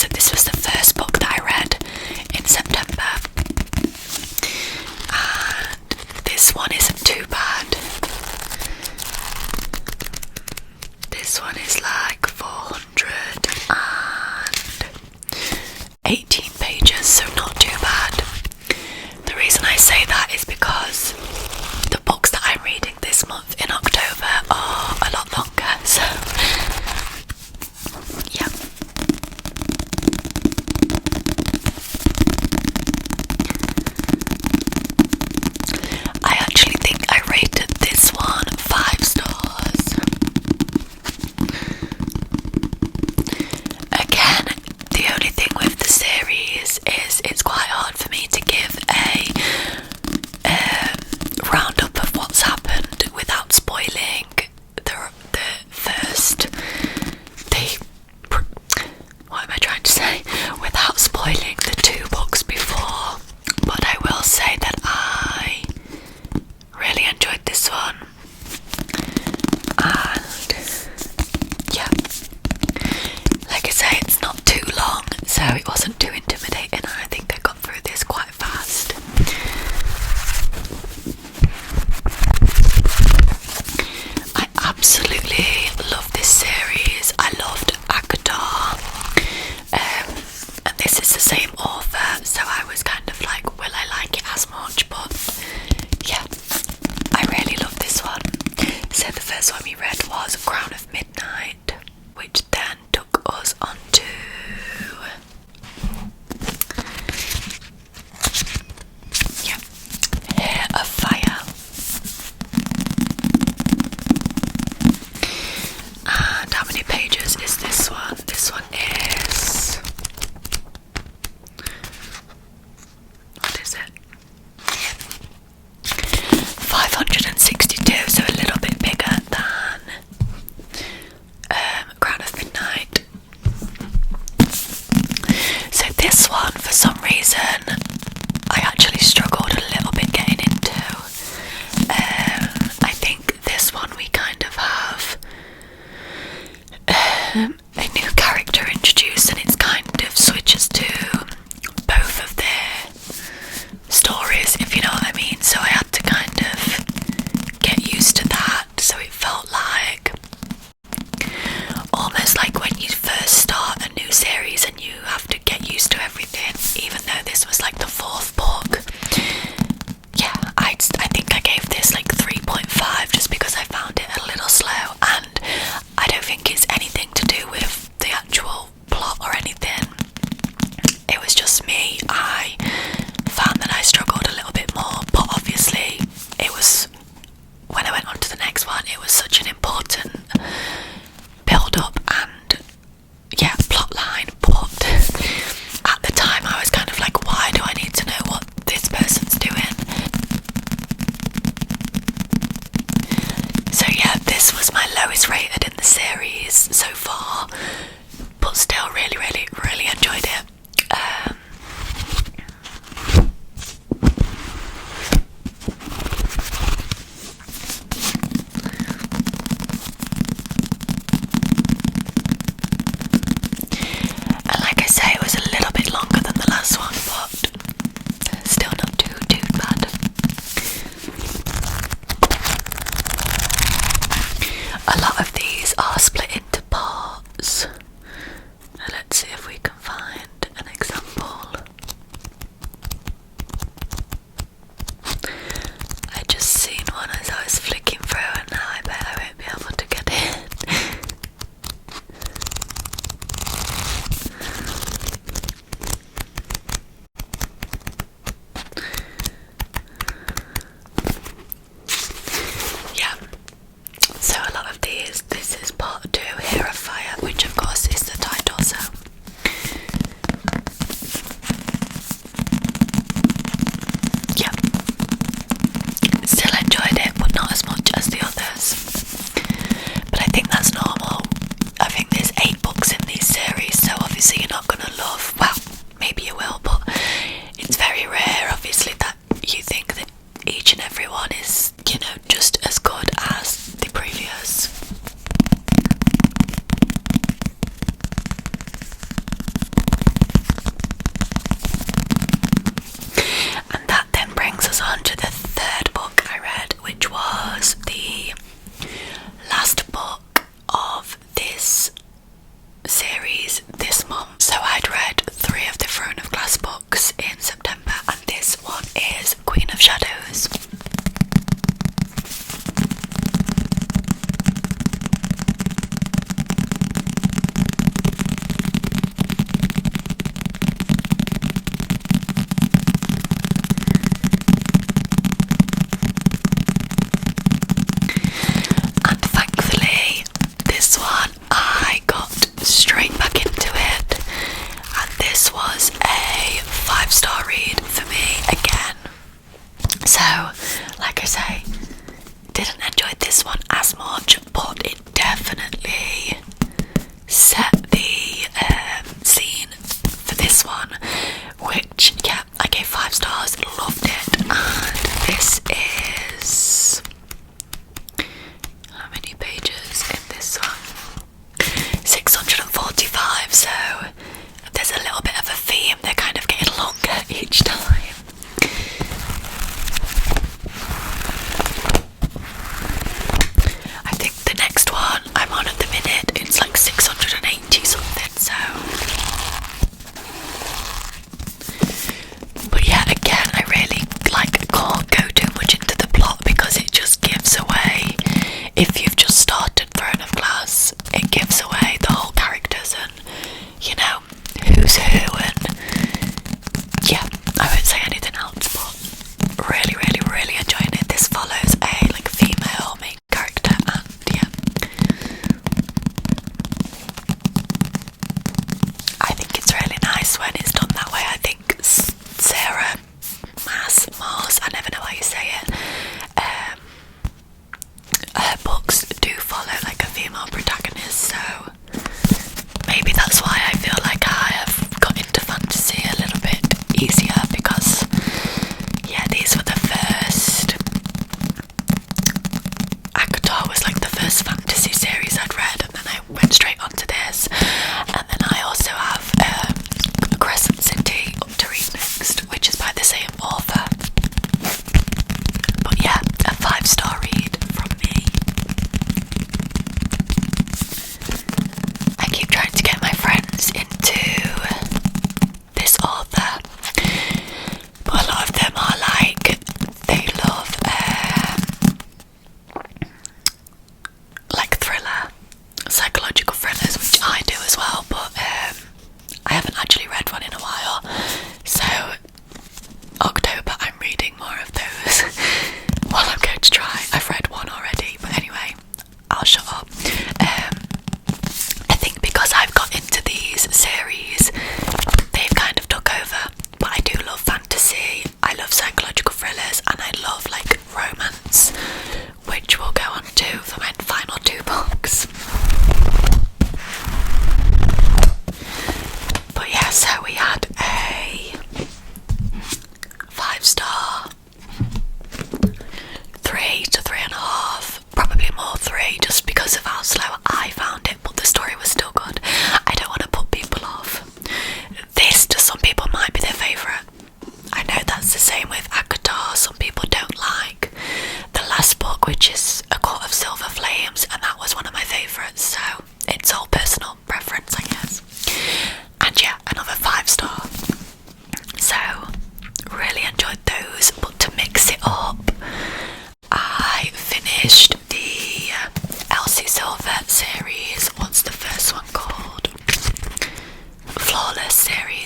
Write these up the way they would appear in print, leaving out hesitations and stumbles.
So this was the first book that I read in September, and this one isn't too bad. This one is like 418 pages, so not too bad. The reason I say that is because the books that I'm reading this month in October are a lot longer, so yeah. I actually think I rated this one 5 stars. Again, the only thing with the series is it's quite hard for me to give a roundup of what's happened without spoiling without spoiling the 2 books before. But I will say that I really enjoyed this one, and yeah, like I say, it's not too long, so it wasn't too intimidating, and I think I got through this quite fast. I absolutely love this series. I loved Agadar, and this is the same author, so I was kind of like, will I like it as much? But yeah, I really love this one. So the first one we read was Crown of Midnight, which then took us on to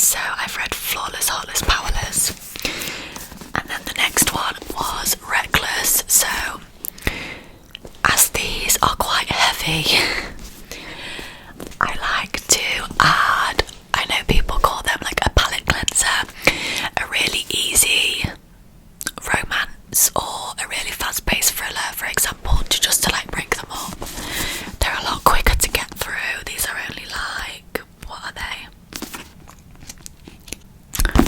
So I've read Flawless, Heartless, Powerless. And then the next one was Reckless. So as these are quite heavy, I like to add, I know people call them like a palette cleanser, a really easy romance or a really fast-paced thriller, for example, just to like break them up. They're a lot quicker to get through. These are only like, what are they?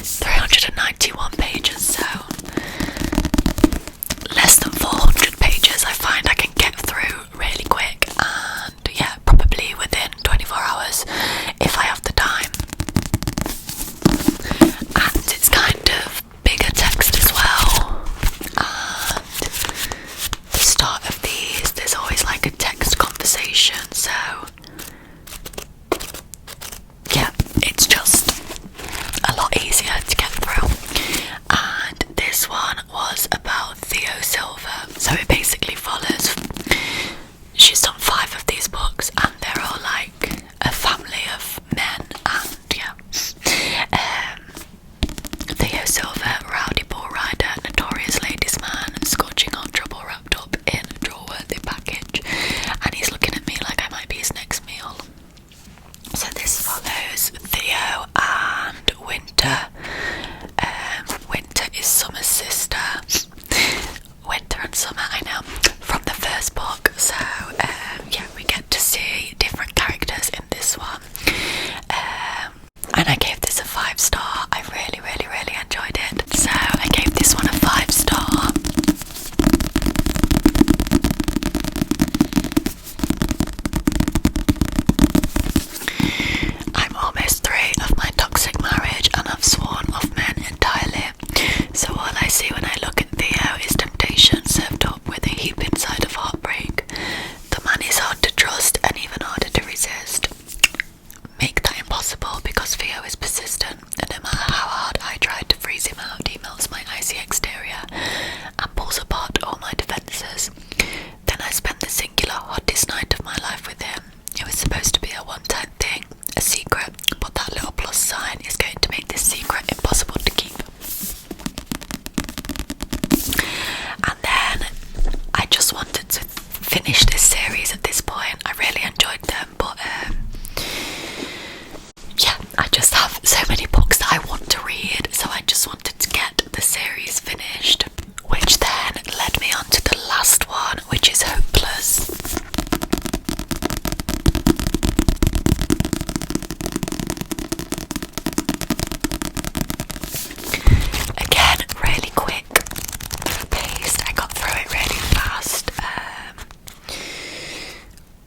391 pages, so less than 400 pages I find I can get through really quick, and yeah, probably within 24 hours if I have the time. And it's kind of bigger text as well, and the start of these there's always like a text conversation, so yeah, it's just a lot easier to get through. And this one was about Theo Silver, so it basically follows, she's done 5 of these books and they're all like a family of men, and yeah, Theo Silver, rowdy bull rider, notorious ladies man, scorching hot trouble wrapped up in a drawer-worthy package, and he's looking at me like I might be his next meal. So this follows Theo and Winter. Winter is Summer's sister. Winter and Summer, I know, from the first book. So yeah, we get to see different characters in this one. And I gave this a 5-star. I really, really, really enjoyed it. So I gave this one a 5-star. I'm almost 3 of my toxic marriage and I've sworn off men entirely. So all I see when I look at Theo is temptation served up with a heap inside of heartbreak. The man is hard to trust and even harder to resist. Make that impossible because Theo is persistent, and no matter how hard I try to freeze him out, he melts my icy exterior and pulls apart all my defences. Then I spent the singular hottest night of my life with him. It was supposed to be a one-time thing, a secret, but that little plus sign is going to make this secret impossible to keep. And then I just wanted to finish this series at this point. I really enjoyed them, but yeah, I just have so many books that I want to read, so I just wanted to get the series finished, which then led me on to the last one, which is Hopeless. Again, really quick paced. I got through it really fast.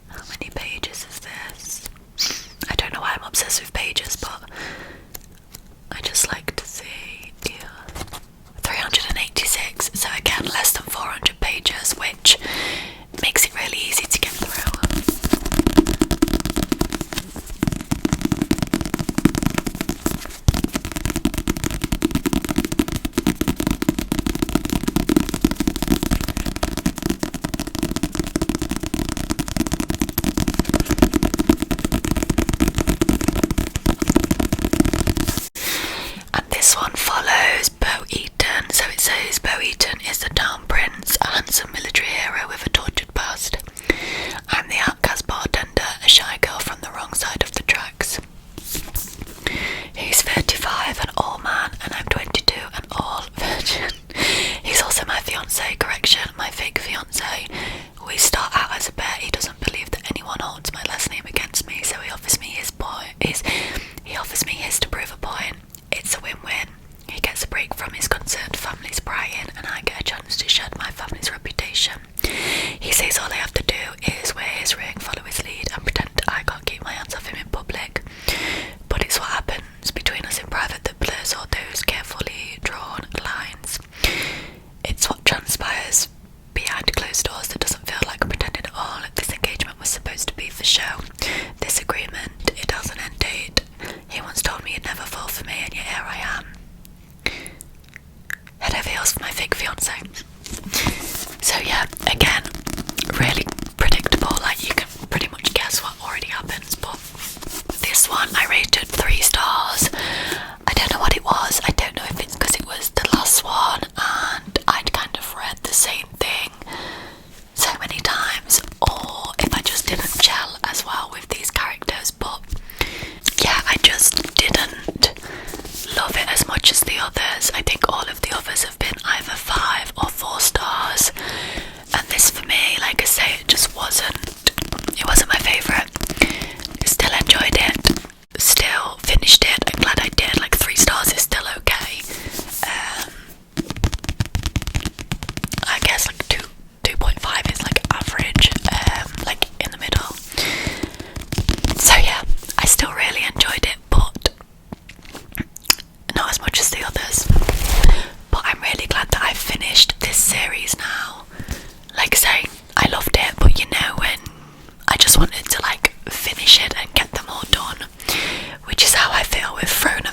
How many pages is this? I don't know why I'm obsessed with pages, but I just like to see, yeah, 386. So again, less than 400 pages, which makes it really easy to get through. This one follows Bo Eaton, so it says Bo Eaton is the town prince, a handsome military hero with a tortured past. I'm the outcast bartender, a shy girl from the wrong side of the tracks. He's 35, an old man, and I'm 22, an all virgin. He's also my fiancé, correction, my fake fiancé. We start out as a pair. He doesn't believe that anyone holds my last name against me, so he offers me his to prove a point. It's a win-win. He gets a break from his concerned family's prying, and I get a chance to shed my family's reputation. He says all I have to do is wear his ring, follow his lead, and pretend I can't keep my hands off him in public. But it's what happens between us in private that blurs all those carefully drawn lines. It's what transpires behind closed doors that doesn't feel like pretending at all. This engagement was supposed to be for show. This agreement, it has an end date. He once told me he'd never fall for me, and yet here I am. Head over heels for my fake fiancé. So yeah, again, really predictable. Like, you can much as the others. I think all of the others have been either 5 or 4 stars, and this for me, like I say, it wasn't my favourite. Still enjoyed it, still finished it. I'm glad I did. Like 3 stars is still okay. I guess like 2.5 is like average, like in the middle. So yeah, I still really enjoyed it, but not as much as the others. But I'm really glad that I've finished this series now. Like I say, I loved it, but you know, when I just wanted to like finish it and get them all done, which is how I feel with Throne